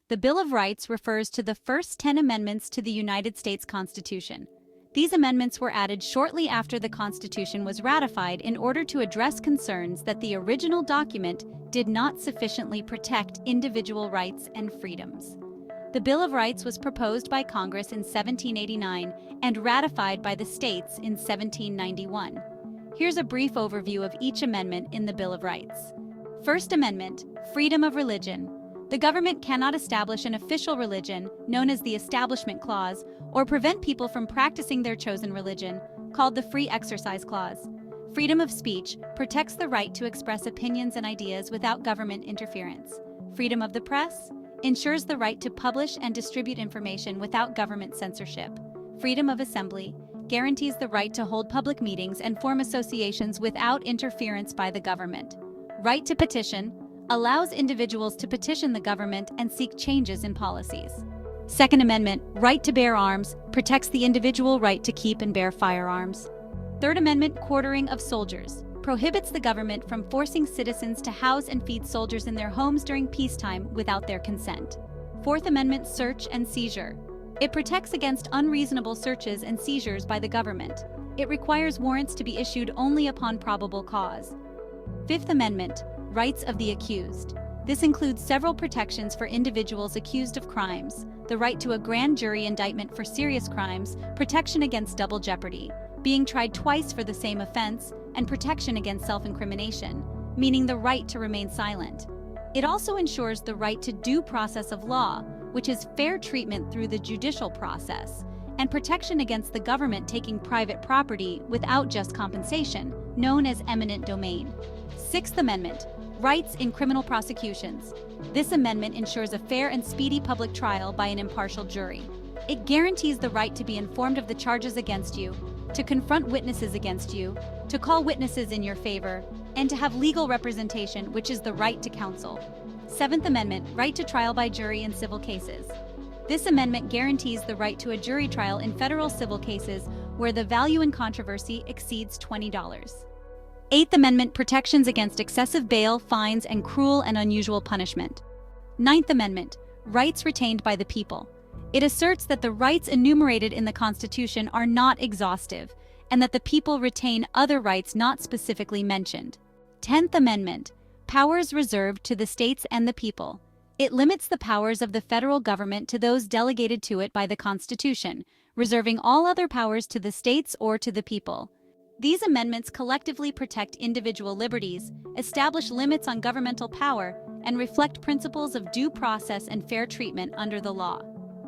The Bill of Rights refers to the first 10 amendments to the United States Constitution. These amendments were added shortly after the Constitution was ratified in order to address concerns that the original document did not sufficiently protect individual rights and freedoms. The Bill of Rights was proposed by Congress in 1789 and ratified by the states in 1791. Here's a brief overview of each amendment in the Bill of Rights. First Amendment, freedom of religion. The government cannot establish an official religion, known as the Establishment Clause, or prevent people from practicing their chosen religion, called the Free Exercise Clause. Freedom of speech protects the right to express opinions and ideas without government interference. Freedom of the press ensures the right to publish and distribute information without government censorship. Freedom of assembly guarantees the right to hold public meetings and form associations without interference by the government. Right to petition allows individuals to petition the government and seek changes in policies. Second Amendment, right to bear arms, protects the individual right to keep and bear firearms. Third Amendment, quartering of soldiers, prohibits the government from forcing citizens to house and feed soldiers in their homes during peacetime without their consent. Fourth Amendment, search and seizure. It protects against unreasonable searches and seizures by the government. It requires warrants to be issued only upon probable cause. Fifth Amendment, rights of the accused. This includes several protections for individuals accused of crimes: the right to a grand jury indictment for serious crimes, protection against double jeopardy, being tried twice for the same offense, and protection against self-incrimination, meaning the right to remain silent. It also ensures the right to due process of law, which is fair treatment through the judicial process, and protection against the government taking private property without just compensation, known as eminent domain. Sixth Amendment, rights in criminal prosecutions. This amendment ensures a fair and speedy public trial by an impartial jury. It guarantees the right to be informed of the charges against you, to confront witnesses against you, to call witnesses in your favor, and to have legal representation, which is the right to counsel. Seventh Amendment, right to trial by jury in civil cases. This amendment guarantees the right to a jury trial in federal civil cases where the value in controversy exceeds $20. Eighth Amendment, protections against excessive bail, fines, and cruel and unusual punishment. Ninth Amendment, rights retained by the people. It asserts that the rights enumerated in the Constitution are not exhaustive, and that the people retain other rights not specifically mentioned. 10th Amendment, powers reserved to the states and the people. It limits the powers of the federal government to those delegated to it by the Constitution, reserving all other powers to the states or to the people. These amendments collectively protect individual liberties, establish limits on governmental power, and reflect principles of due process and fair treatment under the law.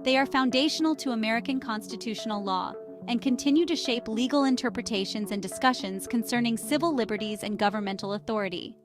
They are foundational to American constitutional law and continue to shape legal interpretations and discussions concerning civil liberties and governmental authority.